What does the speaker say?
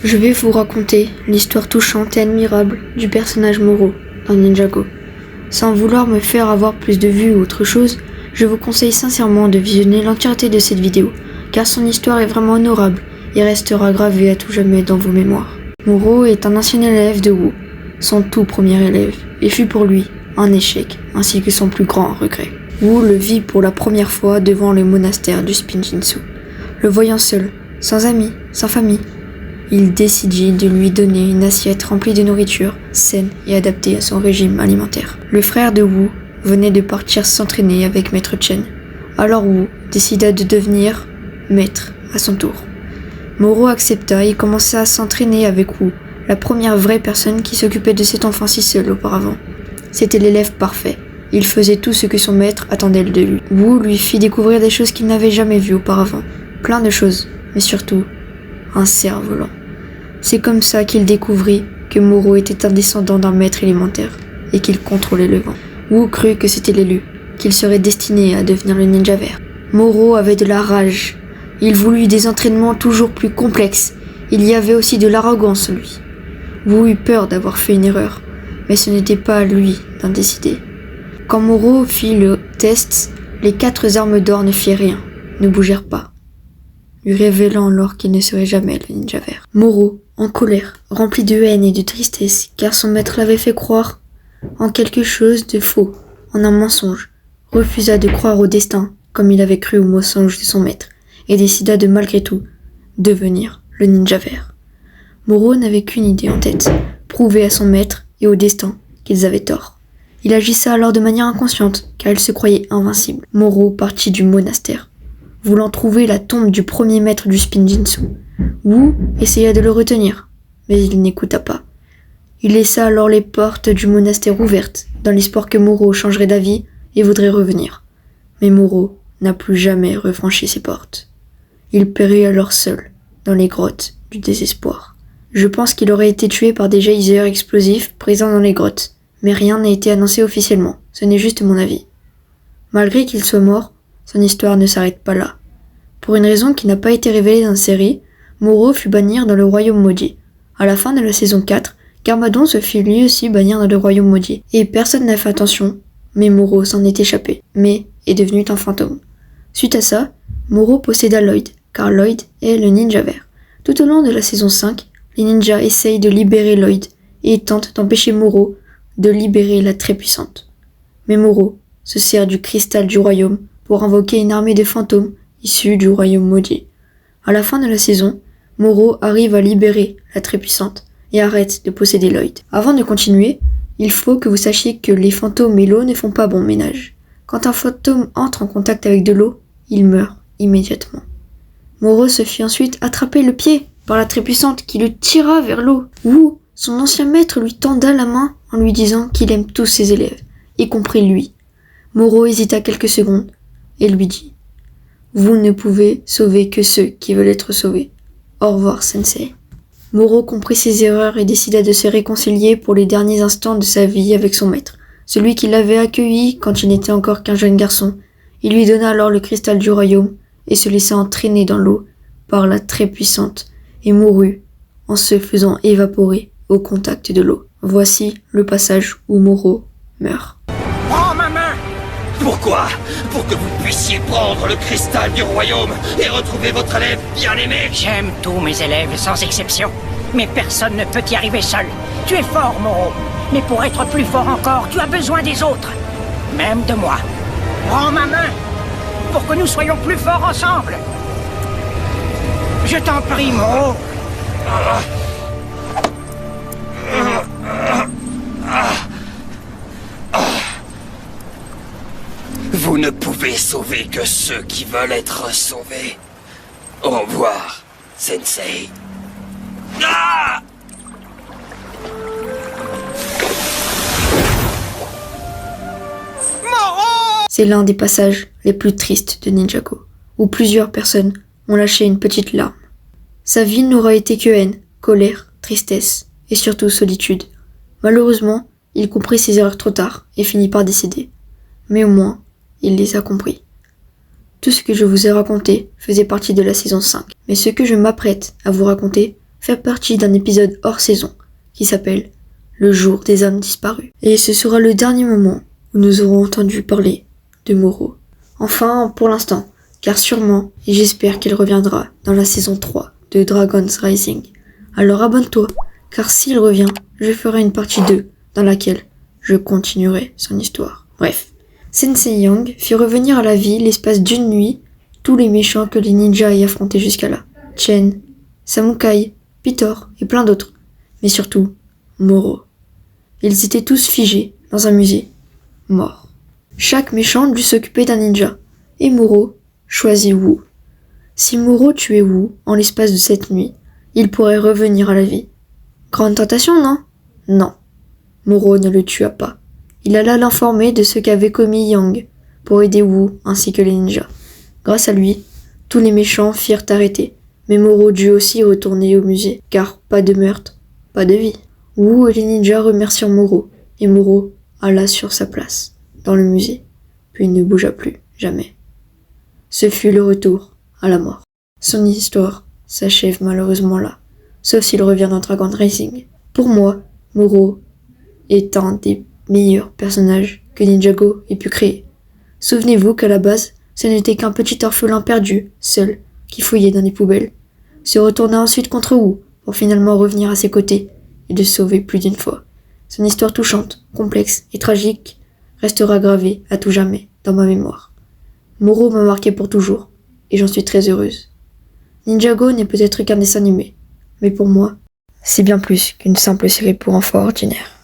Je vais vous raconter l'histoire touchante et admirable du personnage Moro dans Ninjago. Sans vouloir me faire avoir plus de vues ou autre chose, je vous conseille sincèrement de visionner l'entièreté de cette vidéo, car son histoire est vraiment honorable et restera gravée à tout jamais dans vos mémoires. Moro est un ancien élève de Wu, son tout premier élève, et fut pour lui un échec, ainsi que son plus grand regret. Wu le vit pour la première fois devant le monastère du Spinjitzu. Le voyant seul, sans amis, sans famille, il décidit de lui donner une assiette remplie de nourriture saine et adaptée à son régime alimentaire. Le frère de Wu venait de partir s'entraîner avec Maître Chen. Alors Wu décida de devenir maître à son tour. Moro accepta et commença à s'entraîner avec Wu, la première vraie personne qui s'occupait de cet enfant si seul auparavant. C'était l'élève parfait. Il faisait tout ce que son maître attendait de lui. Wu lui fit découvrir des choses qu'il n'avait jamais vues auparavant. Plein de choses, mais surtout un cerf-volant. C'est comme ça qu'il découvrit que Moro était un descendant d'un maître élémentaire et qu'il contrôlait le vent. Wu crut que c'était l'élu, qu'il serait destiné à devenir le ninja vert. Moro avait de la rage. Il voulut des entraînements toujours plus complexes. Il y avait aussi de l'arrogance en lui. Wu eut peur d'avoir fait une erreur, mais ce n'était pas à lui d'en décider. Quand Moro fit le test, les 4 armes d'or ne firent rien, ne bougèrent pas, lui révélant alors qu'il ne serait jamais le ninja vert. Moro, en colère, rempli de haine et de tristesse, car son maître l'avait fait croire en quelque chose de faux, en un mensonge, refusa de croire au destin comme il avait cru au mensonge de son maître, et décida de malgré tout devenir le ninja vert. Moro n'avait qu'une idée en tête, prouver à son maître et au destin qu'ils avaient tort. Il agissait alors de manière inconsciente, car il se croyait invincible. Moro partit du monastère, voulant trouver la tombe du premier maître du Spinjitzu. Wu essaya de le retenir, mais il n'écouta pas. Il laissa alors les portes du monastère ouvertes, dans l'espoir que Moro changerait d'avis et voudrait revenir. Mais Moro n'a plus jamais refranchi ces portes. Il périt alors seul, dans les grottes du désespoir. Je pense qu'il aurait été tué par des geysers explosifs présents dans les grottes, mais rien n'a été annoncé officiellement, ce n'est juste mon avis. Malgré qu'il soit mort, son histoire ne s'arrête pas là. Pour une raison qui n'a pas été révélée dans la série, Moro fut banni dans le royaume maudit. À la fin de la saison 4, Garmadon se fit lui aussi bannir dans le royaume maudit, et personne n'a fait attention, mais Moro s'en est échappé, mais est devenu un fantôme. Suite à ça, Moro posséda Lloyd, car Lloyd est le ninja vert. Tout au long de la saison 5, les ninjas essayent de libérer Lloyd, et tentent d'empêcher Moro de libérer la très puissante. Mais Moro se sert du cristal du royaume pour invoquer une armée de fantômes issus du royaume maudit. À la fin de la saison, Moro arrive à libérer la très puissante et arrête de posséder Lloyd. Avant de continuer, il faut que vous sachiez que les fantômes et l'eau ne font pas bon ménage. Quand un fantôme entre en contact avec de l'eau, il meurt immédiatement. Moro se fit ensuite attraper le pied par la très puissante qui le tira vers l'eau. Wu, son ancien maître, lui tenda la main en lui disant qu'il aime tous ses élèves, y compris lui. Moro hésita quelques secondes et lui dit « Vous ne pouvez sauver que ceux qui veulent être sauvés. Au revoir, sensei. » Moro comprit ses erreurs et décida de se réconcilier pour les derniers instants de sa vie avec son maître, celui qui l'avait accueilli quand il n'était encore qu'un jeune garçon. Il lui donna alors le cristal du royaume et se laissa entraîner dans l'eau par la très puissante et mourut en se faisant évaporer au contact de l'eau. Voici le passage où Moro meurt. Prends ma main! Pourquoi? Pour que vous puissiez prendre le cristal du royaume et retrouver votre élève bien-aimé. J'aime tous mes élèves sans exception, mais personne ne peut y arriver seul. Tu es fort, Moro, mais pour être plus fort encore, tu as besoin des autres, même de moi. Prends ma main, pour que nous soyons plus forts ensemble. Je t'en prie, Moro. Vous ne pouvez sauver que ceux qui veulent être sauvés. Au revoir, sensei. Ah! C'est l'un des passages les plus tristes de Ninjago, où plusieurs personnes ont lâché une petite larme. Sa vie n'aura été que haine, colère, tristesse et surtout solitude. Malheureusement, il comprit ses erreurs trop tard et finit par décéder. Mais au moins, il les a compris. Tout ce que je vous ai raconté faisait partie de la saison 5, mais ce que je m'apprête à vous raconter faire partie d'un épisode hors saison qui s'appelle Le jour des âmes disparues. Et ce sera le dernier moment où nous aurons entendu parler de Moro. Enfin, pour l'instant, car sûrement, et j'espère qu'il reviendra dans la saison 3 de Dragon's Rising. Alors abonne-toi, car s'il revient, je ferai une partie 2 dans laquelle je continuerai son histoire. Bref, Sensei Yang fit revenir à la vie l'espace d'une nuit tous les méchants que les ninjas aient affrontés jusqu'à là. Chen, Samukai, Pitor et plein d'autres. Mais surtout, Moro. Ils étaient tous figés dans un musée, morts. Chaque méchant dut s'occuper d'un ninja, et Moro choisit Wu. Si Moro tuait Wu en l'espace de cette nuit, il pourrait revenir à la vie. Grande tentation, non? Non. Moro ne le tua pas. Il alla l'informer de ce qu'avait commis Yang pour aider Wu ainsi que les ninjas. Grâce à lui, tous les méchants firent arrêter, mais Moro dut aussi retourner au musée, car pas de meurtre, pas de vie. Wu et les ninjas remercièrent Moro, et Moro alla sur sa place, dans le musée, puis il ne bougea plus, jamais. Ce fut le retour à la mort. Son histoire s'achève malheureusement là, sauf s'il revient dans Dragon Rising. Pour moi, Moro est un des meilleurs personnages que Ninjago ait pu créer. Souvenez-vous qu'à la base, ce n'était qu'un petit orphelin perdu, seul, qui fouillait dans les poubelles, se retourna ensuite contre Wu, pour finalement revenir à ses côtés, et de sauver plus d'une fois. Son histoire touchante, complexe et tragique restera gravée à tout jamais dans ma mémoire. Moro m'a marqué pour toujours, et j'en suis très heureuse. Ninjago n'est peut-être qu'un dessin animé, mais pour moi, c'est bien plus qu'une simple série pour enfants ordinaires.